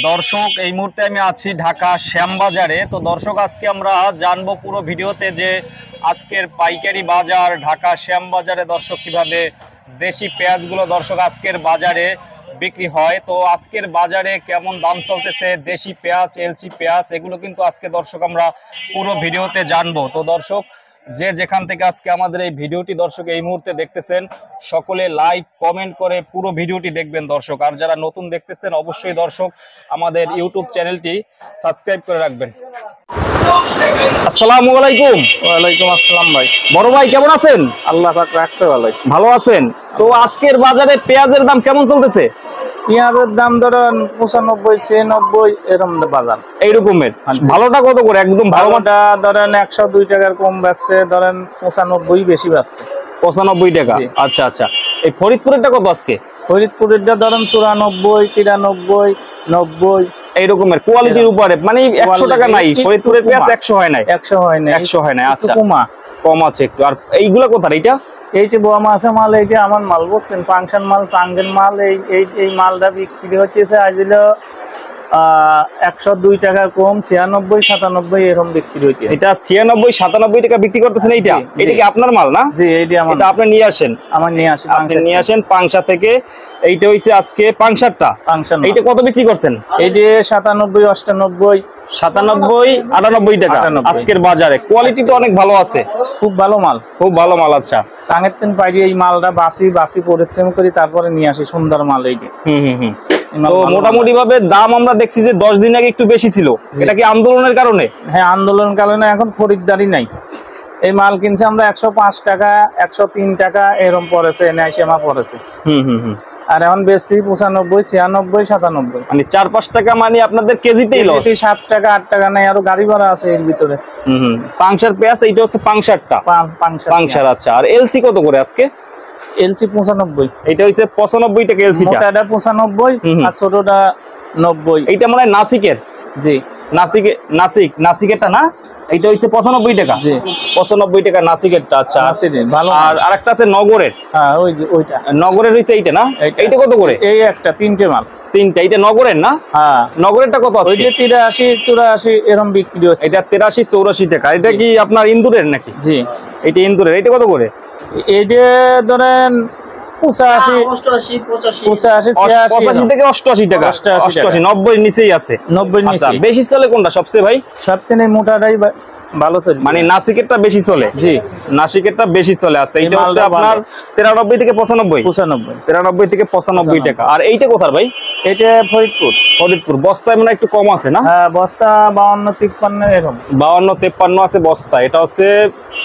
দর্শক এই মুহূর্তে আমি আছি ঢাকা শ্যামবাজারে। তো দর্শক আজকে আমরা জানবো পুরো ভিডিওতে যে আজকের পাইকারি বাজার ঢাকা শ্যামবাজারে দর্শক কিভাবে দেশি পেঁয়াজগুলো দর্শক আজকের বাজারে বিক্রি হয়। তো আজকের বাজারে কেমন দাম চলতেছে দেশি পেঁয়াজ, এলসি পেঁয়াজ, এগুলো কিন্তু আজকে দর্শক আমরা পুরো ভিডিওতে জানবো। তো দর্শক যে যেখান থেকে আজকে আমাদের এই ভিডিওটি দর্শক এই মুহূর্তে দেখতেছেন সকলে লাইক কমেন্ট করে পুরো ভিডিওটি দেখবেন দর্শক। আর যারা নতুন দেখতেছেন অবশ্যই দর্শক আমাদের ইউটিউব চ্যানেলটি সাবস্ক্রাইব করে রাখবেন। আসসালামু আলাইকুম। ওয়ালাইকুম আসসালাম ভাই। বড় ভাই কেমন আছেন? আল্লাহ পাক রাখছে ভালোই। ভালো আছেন? তো আজকের বাজারে পেঁয়াজের দাম কেমন চলতেছে? পেঁয়াজের দাম ধরেন 95 96 এরকম বাজার এইরকমের। ভালোটা কত করে? একদম ভালোটা ধরেন 102 টাকার কম বেচছে, ধরেন 95 বেশি বেচছে। 95 টাকা। আচ্ছা আচ্ছা। এই ফরিদপুরেরটা কত আজকে? ফরিদপুরেরটা ধরেন 94 93 90 এইরকমের কোয়ালিটির উপরে, মানে 100 টাকা নাই। ফরিদপুরের পেঁয়াজ 100 হয় নাই। 100 হয় না, 100 হয় না। আচ্ছা, কম আছে একটু। আর এইগুলা কোথায়? এইটা এইটা বোয়া মাখা মাল, এইটা আমার মাল বলছেন, ফাংশন মাল, চাঙ্গের মাল। এই মালটা বিক্রি হচ্ছে আজল 102 টাকার কম, 96 97 এরকম বিক্রি হচ্ছে। এটা 96 97 টাকা বিক্রি করতেছেন। এইটা এটা কি আপনার মাল না? জি, এইটা আমার। এটা আপনি নিয়ে আসেন? আমার নিয়ে আসি, আপনি নিয়ে আসেন পাংশা থেকে। এইটা হইছে আজকে পাংশারটা। ফাংশন এইটা কত বিক্রি করছেন? এইটা 97 98 97 98 টাকা আজকের বাজারে। কোয়ালিটি তো অনেক ভালো আছে, খুব ভালো মাল, খুব ভালো মাল। আচ্ছা, চাঙের তিন পাইরি এই মালটা বাসি পরিশ্রম করি তারপরে নিয়ে আসি সুন্দর মাল। এইটা তো মোটামুটি ভাবে দাম আমরা দেখছি যে 10 দিন আগে একটু বেশি ছিল। এটা কি আন্দোলনের কারণে? হ্যাঁ, আন্দোলনের কারণে এখন খরিদ্দারি নাই। এই মাল কিনছে আমরা 105 টাকা 103 টাকা এরকম পড়েছে, এনে এসে মা পড়েছে। আর এখন বেচছি 95 96 97, মানে 4-5 টাকা, মানে আপনাদের কেজিতেই লস। 7 টাকা 8 টাকা নাই, আরো গাড়ি ভাড়া আছে এর ভিতরে। পাংশার পেঁয়াজ এইটা হচ্ছে পাংশারটা। পাংশার। আচ্ছা, আর এলসি কত করে আজকে? এলসি 95। এটা হইছে 95 টাকা এলসিটা। মোটাটা 95 আর ছোটটা 90। এইটা মনে হয় নাসিকের। জি, নাসিকেরটা না? এইটা হইছে 95 টাকা। জি, 95 টাকা নাসিকেরটা। আচ্ছা, ভালো। আর আরেকটা আছে নগরের। হ্যাঁ, ওই যে ওইটা নগরের হইছে এইটা না? এইটা কত করে? এই একটা তিনটে মাল। তিনটা। এইটা নগরের না? হ্যাঁ, নগরেরটা কত আছে? ওইটা 83 84 এরকম বিক্রি হচ্ছে। এটা 83 84 টাকা। এটা কি আপনার ইন্দুরের নাকি? জি, এটা ইন্দুরের। এটা কত করে? এইটা ধরেন 85 85 থেকে 88 টাকা। 88 90 নিচেই আছে। 90 নিচে। বেশি চলে কোনটা সবচেয়ে ভাই? সবথেকে মোটাটাই ভালো চলে, মানে নাসিকেরটা বেশি চলে। জি, নাসিকেরটা বেশি চলে। আছে এটা হচ্ছে আপনার 93 থেকে 95 93 থেকে 95 টাকা। আর এইটা কোথার ভাই? এটা ফরিদপুর। বস্তায় মানে একটু কম আছে না? হ্যাঁ, বস্তা 52 53 এরকম। 52 53 আছে বস্তা। এটা হচ্ছে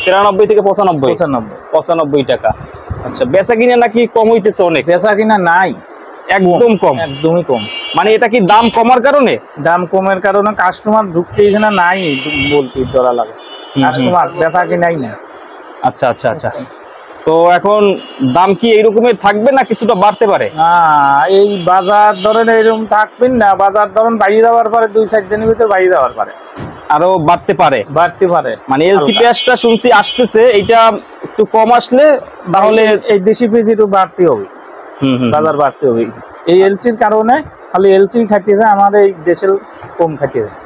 93 থেকে 95 টাকা। আচ্ছা, বেচা কিনা নাকি কম হইতেছে? অনেক বেচা কিনা নাই, একদম কম, একদমই কম। মানে এটা কি দাম কমার কারণে? দাম কমের কারণে কাস্টমার ঢুকতেইছে না, নাই বলতে ডরা লাগে। কাস্টমার বেচা কিনাই না। আচ্ছা আচ্ছা আচ্ছা। তো এখন দাম কি এইরকমের থাকবে না কিছুটা বাড়তে পারে? এই বাজার ধরেন এইরকম থাকবেন না। বাজার ধরেন বাড়িয়ে দেওয়ার পরে 2-4 দিনের ভিতরে বাড়িয়ে দেওয়ার পরে আরো বাড়তে পারে। মানে এলসি পেঁয়াজটা শুনছি আসতেছে, এইটা একটু কম আসলে তাহলে এই দেশি পেঁয়াজ একটু বাড়তে হবে, বাজার বাড়তে হবে। এই এলসির কারণে খালি এলসি খাটিয়ে যায়, আমার এই দেশের কম খাটিয়ে যায়।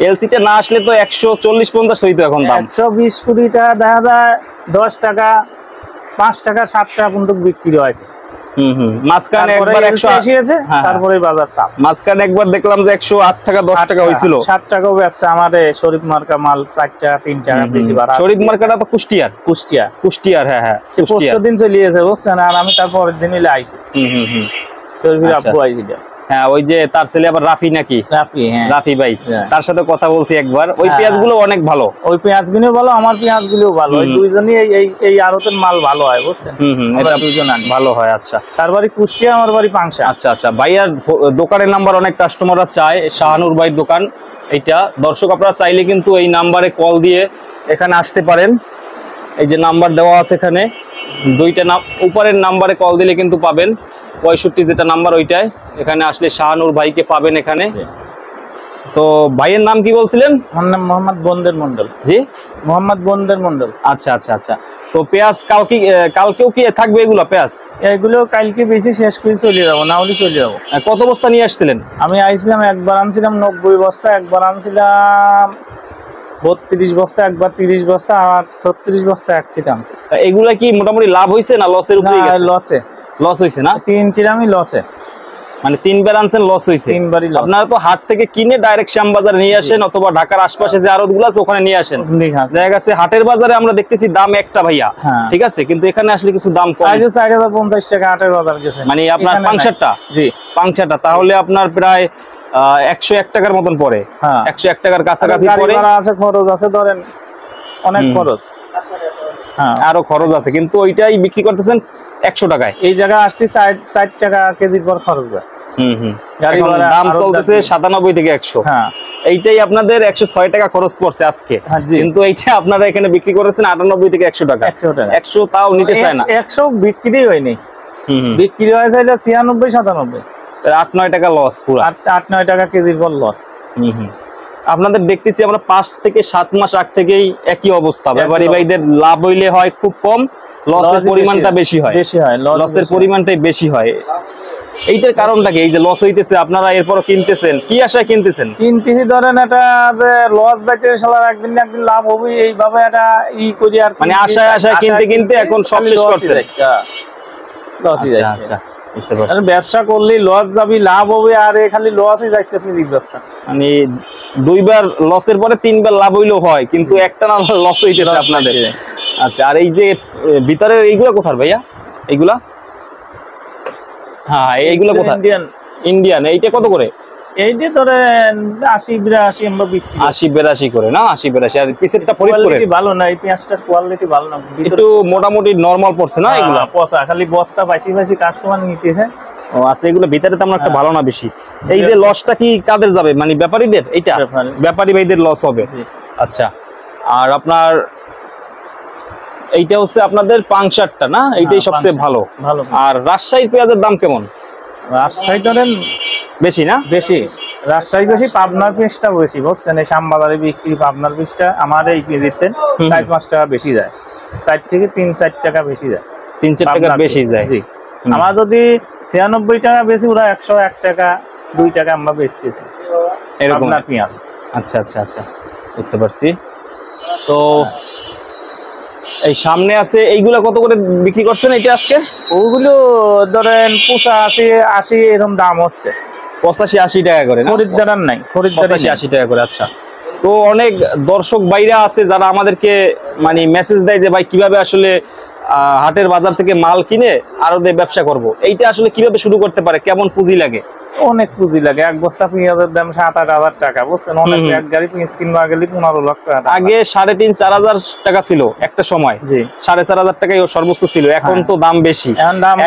এলসিটা না আসলে তো 140-50 হইতো এখন দাম। 120 কোটি টাকা দেখা যায় 10 টাকা 5 টাকা 7 টাকা পর্যন্ত বিক্রি হয়েছে। মাঝখানে একবার 180 আছে, তারপরে বাজার চাপ। মাঝখানে একবার দেখলাম যে 108 টাকা 10 টাকা হয়েছিল। 7 টাকাও বেচছে আমাদের শরীফ মার্কা মাল 4 টাকা 3 টাকা বেশি বাড়া। শরীফ মার্কাটা তো কুষ্টিয়ার। হ্যাঁ, পরশু দিন চলিয়েছে বুঝছেন। আর আমি তারপরের দিন এলে আইছি। শরীফের আব্বু আইছি। হ্যাঁ, ওই যে তার ছেলে আবার রাফি নাকি? রাফি ভাই, তার সাথে কথা বলছি একবার। ওই পেঁয়াজগুলো অনেক ভালো। ওই পেঁয়াজগুলো ভালো, আমার পেঁয়াজগুলো ভালো। ওই দুইজনই এই আড়তের মাল ভালো হয় বুঝছেন। এটা দুইজন ভালো হয়। আচ্ছা, তার বাড়ি কুষ্টিয়া, আমার বাড়ি পাংশা। আচ্ছা আচ্ছা। ভাইয়ার দোকানের নাম্বার অনেক কাস্টমাররা চায়, শাহানুর ভাইয়ের দোকান এইটা। দর্শক আপনারা চাইলে কিন্তু এই নাম্বারে কল দিয়ে এখানে আসতে পারেন। এই যে নাম্বার দেওয়া আছে এখানে, দুইটা উপরের নাম্বারে কল দিলে কিন্তু পাবেন। 65 যেটা নাম্বার ওইটায়, এখানে আসলে শাহানুর ভাইকে পাবেন এখানে। তো ভাইয়ের নাম কি বলছিলেন? আমার নাম মোহাম্মদ বন্দের মন্ডল। জি, মোহাম্মদ বন্দের মন্ডল। আচ্ছা আচ্ছা আচ্ছা। তো পেঁয়াজ কালকেও কি থাকবে এগুলো পেঁয়াজ? এগুলো কালকে বেশি শেষ করে চলে যাবো, না হলে চলে যাবো। কত বস্তা নিয়ে আসছিলেন? আমি আইছিলাম, একবার আনছিলাম 90 বস্তা, একবার আনছিলাম 32 বস্তা, একবার 30 বস্তা, আর 36 বস্তা এক সিট আনছি। এগুলা কি মোটামুটি লাভ হয়েছে না লসের উপরে গেছে? লসে। লস হয়েছে না? 3 আমি লসে। মানে 3বার আনছেন, লস হয়েছে? 3বারই লস। আপনারা তো হাট থেকে কিনে ডাইরেক্ট শ্যামবাজারে নিয়ে আসেন, অথবা ঢাকার আশপাশে যে আড়তগুলো আছে ওখানে নিয়ে আসেন। দেখা গেছে হাটের বাজারে আমরা দেখতেছি দাম একটা ভাইয়া, ঠিক আছে, কিন্তু এখানে আসলে কিছু দাম কম। 4050 টাকা হাটের বাজার গেছে। মানে আপনার পাংশারটা? জি, পাংশারটা তাহলে আপনার প্রায় 101 টাকার মতন পড়ে। 101 টাকার কাছাকাছি পড়ে। আছে, খরচ আছে, ধরেন অনেক খরচ, আরো খরচ আছে, কিন্তু ওইটাই বিক্রি করতেছেন 100 টাকায়। এই জায়গায় আসতে 60 টাকা কেজির পর খরচ হয়। গাড়ি ভাড়া দাম চলতেছে 97 থেকে 100। এইটাই আপনাদের 106 টাকা খরচ পড়ছে আজকে, কিন্তু এইটা আপনারা এখানে বিক্রি করেছেন 98 থেকে 100 টাকা। 100 তাও নিতে চায় না। 100 বিক্রি হয়নি, বিক্রি হয়েছে 96 97। 8-9 টাকা লস, পুরো 8-9 টাকা কেজির পর লস। আপনাদের দেখতেছি আমরা 5 থেকে 7 মাস আগ থেকেই একই অবস্থা। ব্যাপারী ভাইদের লাভ হইলে হয় খুব কম, লসের পরিমাণটা বেশি হয়। লসের পরিমাণটাই বেশি হয়। এইটার কারণটা কি? এই যে লস হইতেছে, আপনারা এরপরও কিনতেছেন, কি আশায় কিনতেছেন? কিনতেছি ধরেন এটা যে লস যাইতে শালার একদিন না একদিন লাভ হবে, এইভাবে এটা করি আর মানে আশায় আশায় কিনতে কিনতে এখন সব শেষ করছে। আচ্ছা, বুঝতে পারছেন, ব্যবসা করলে লস যাবি, লাভ হবে, আর খালি লসই যাচ্ছে আপনি ব্যবসা। মানে 2বার লসের পরে 3বার লাভ হইলেও হয়, কিন্তু একটা না লস হইতেছে আপনাদের। আচ্ছা, আর এই যে ভিতরের এইগুলা কোথায় ভাইয়া? এইগুলা এইগুলা কোথায়? ইন্ডিয়ান। এইটা কত করে? এইটা ধরেন 80-82 আমরা বিক্রি। 80-82 করে না? 80-82। আর পিসেরটা ফরিদপুরে ভালো না, এই পেঁয়াজটার কোয়ালিটি ভালো না, একটু মোটামুটি নরমাল পড়ছে না? এগুলা পচা, খালি বস্তা পাইছি কাস্টমার নিতেছে। ও আচ্ছা, এগুলো ভিতরে তেমন একটা ভালো না বেশি। এই যে লসটা কি কাদের যাবে? মানে ব্যাপারীদের? এইটা ব্যাপারী ভাইদের লস হবে। আচ্ছা, আর আপনার এইটা হচ্ছে আপনাদের পাংশারটা না? এইটাই সবচেয়ে ভালো। আর রাজশাহীর পেঁয়াজের দাম কেমন? রাজশাহী ধরেন বেশি না? বেশি, রাজশাহী বেশি, পাবনার পিসটা বেশি, বুঝছেন? এই শ্যামবাজারে বিক্রি পাবনার পিসটা আমার এই কেজিতে 4-5 টাকা বেশি যায়, 4 থেকে 3-4 টাকা বেশি যায়, 3-4 টাকা বেশি যায়। জি, আমার যদি 96 টাকা বেশি, ওরা 101 টাকা 2 টাকা আমরা বেচতে এরকম পেঁয়াজ। আচ্ছা আচ্ছা আচ্ছা, বুঝতে পারছি। তো এই সামনে আছে এইগুলা কত করে বিক্রি করছেন এটা আজকে? ওগুলো ধরেন 85-80 এরকম দাম হচ্ছে। 85-80 টাকা করে? খরিদ্দার নাই, খরিদ্দার 85-80 টাকা করে। আচ্ছা, তো অনেক দর্শক বাইরা আছে যারা আমাদেরকে মানে মেসেজ দেয় যে ভাই কিভাবে আসলে হাটের বাজার থেকে মাল কিনে আড়তে ব্যবসা করব, এইটা আসলে কিভাবে শুরু করতে পারে? কেমন পুঁজি লাগে? অনেক পুঁজি লাগে। এক বস্তা পেঁয়াজের দাম 7-8 হাজার টাকা, বুঝছেন? অনেক, এক গাড়ি পেঁয়াজ কিনবা গেলে 15 লাখ টাকা। আগে 3.5-4 হাজার টাকা ছিল একটা সময়। জি, 4.5 হাজার টাকাই সর্বোচ্চ ছিল। এখন তো দাম বেশি।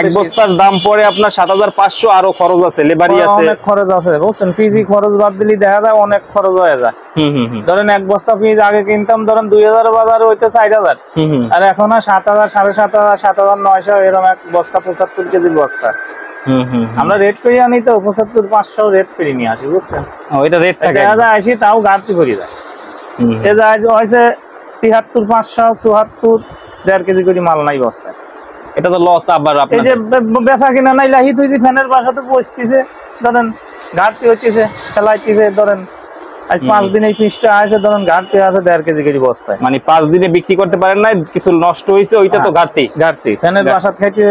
এক বস্তার দাম পরে আপনার 7,500, আরো খরচ আছে, লেবারি আছে, অনেক খরচ আছে, বুঝছেন? পিজি খরচ বাদ দিলে দেখা যায় অনেক খরচ হয়ে যায়। ধরেন এক বস্তা পেঁয়াজ আগে কিনতাম ধরেন 2000 বাজারে হইতে 4000, আর এখন 7000, 7500, 7900 এরকম এক বস্তা 75 কেজির বস্তা। আমরা রেট করে আনি তো 75-500 রেট করে নিয়ে আসি, বুঝছেন? ওইটা রেট থাকে, আসি তাও ঘাটতি করে যায়। এ যায় হয়েছে 73-500, 74, 1.5 কেজি করে মাল নাই বস্তায়। এটা তো লস। আবার এই যে বেচা কিনা নাই, লাহি তুই যে ফ্যানের বাসাতে বসতেছে, ধরেন ঘাটতি হচ্ছে, খেলাইতেছে, ধরেন আজ 5 দিন এই পিসটা আছে, ধরেন ঘাটতি আছে 1.5 কেজি করে বস্তায়। মানে 5 দিনে বিক্রি করতে পারেন না, কিছু নষ্ট হয়েছে, ওইটা তো ঘাটতি। ফ্যানের বাসাত খাইতে।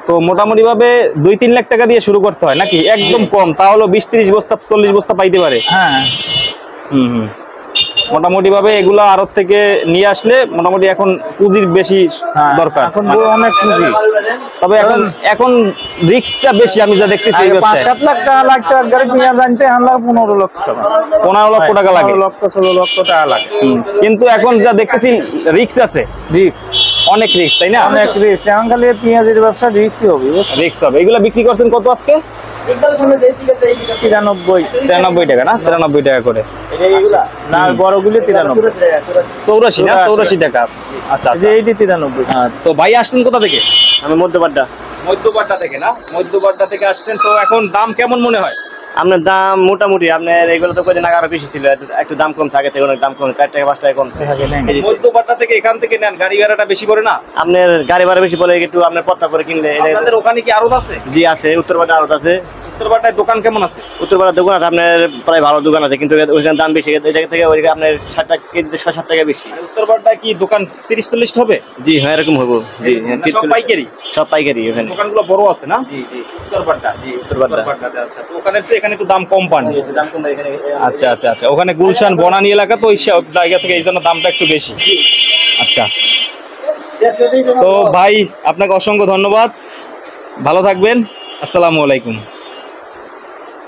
তো মোটামুটি ভাবে 2-3 লাখ টাকা দিয়ে শুরু করতে হয় নাকি? একদম কম তাহলে 20-30 বস্তা 40 বস্তা পাইতে পারে। হ্যাঁ, মোটামুটি ভাবে এগুলা আড়ত থেকে নিয়ে আসলে মোটামুটি এখন পুঁজির বেশি দরকার, এখন অনেক পুঁজি। তবে এখন রিস্কটা বেশি আমি যা দেখতেছি। 5-7 লাখ টাকা লাগতো এক গাড়ি পেঁয়াজ আনতে, 15 লক্ষ টাকা, 15 লক্ষ টাকা লাগে, 16 লক্ষ টাকা লাগে। কিন্তু এখন যা দেখতেছি রিস্ক আছে, অনেক রিস্ক, তাই না? অনেক রিস্ক। এখন খালি পেঁয়াজের ব্যবসা রিস্কই হবে, রিস্ক হবে। এগুলা বিক্রি করছেন কত আজকে? 93 টাকা না? 93 টাকা করে না, বড়গুলি 84 না? 84 টাকা। আচ্ছা, এইটি 93। তো ভাই আসছেন কোথা থেকে? আমি মধ্যপাড্ডা থেকে না? মধ্যপাড্ডা থেকে আসছেন। তো এখন দাম কেমন মনে হয়? আপনার দাম মোটামুটি আপনার এগুলো তো কদিন আগে আরো বেশি ছিল, একটু দাম কম থাকে, অনেক দাম কম, 4 টাকা 5 টাকা কম থাকে। মধ্যপাট্টা থেকে এখান থেকে নেন, গাড়ি ভাড়াটা বেশি পড়ে না? আপনার গাড়ি ভাড়া বেশি বলে একটু আপনার পত্তা করে কিনলে। আপনাদের ওখানে কি আড়ত আছে? জি আছে, উত্তরপাড়া আড়ত আছে। উত্তরপাড়ায় দোকান কেমন আছে? উত্তরপাড়ার দোকান আছে আপনার প্রায় ভালো দোকান আছে, কিন্তু ওইখানে দাম বেশি, এই জায়গা থেকে ওইখানে আপনার 60 টাকা কেজিতে 6-7 টাকা বেশি। উত্তরপাড়ায় কি দোকান 30-40 হবে? জি হ্যাঁ এরকম হবো। জি হ্যাঁ, সব পাইকারি? সব পাইকারি ওখানে। দোকানগুলো বড় আছে না? জি জি উত্তরপাড়া। জি উত্তরপাড়া। আচ্ছা, তো ওখানে এখানে একটু দাম কম পান। দাম কম এখানে। আচ্ছা আচ্ছা আচ্ছা, ওখানে গুলশান বনানী এলাকা তো ওই সব জায়গা থেকে এই জন্য দামটা একটু বেশি। আচ্ছা, তো ভাই আপনাকে অসংখ্য ধন্যবাদ, ভালো থাকবেন, আসসালামু আলাইকুম।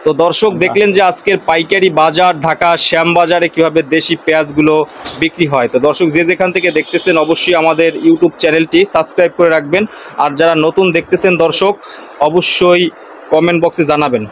তো দর্শক দেখলেন যে আজকের পাইকারি বাজার ঢাকা শ্যামবাজারে কিভাবে দেশি পেঁয়াজগুলো বিক্রি হয়। তো দর্শক যে যেখান থেকে দেখতেছেন অবশ্যই আমাদের ইউটিউব চ্যানেলটি সাবস্ক্রাইব করে রাখবেন, আর যারা নতুন দেখতেছেন দর্শক অবশ্যই কমেন্ট বক্সে জানাবেন।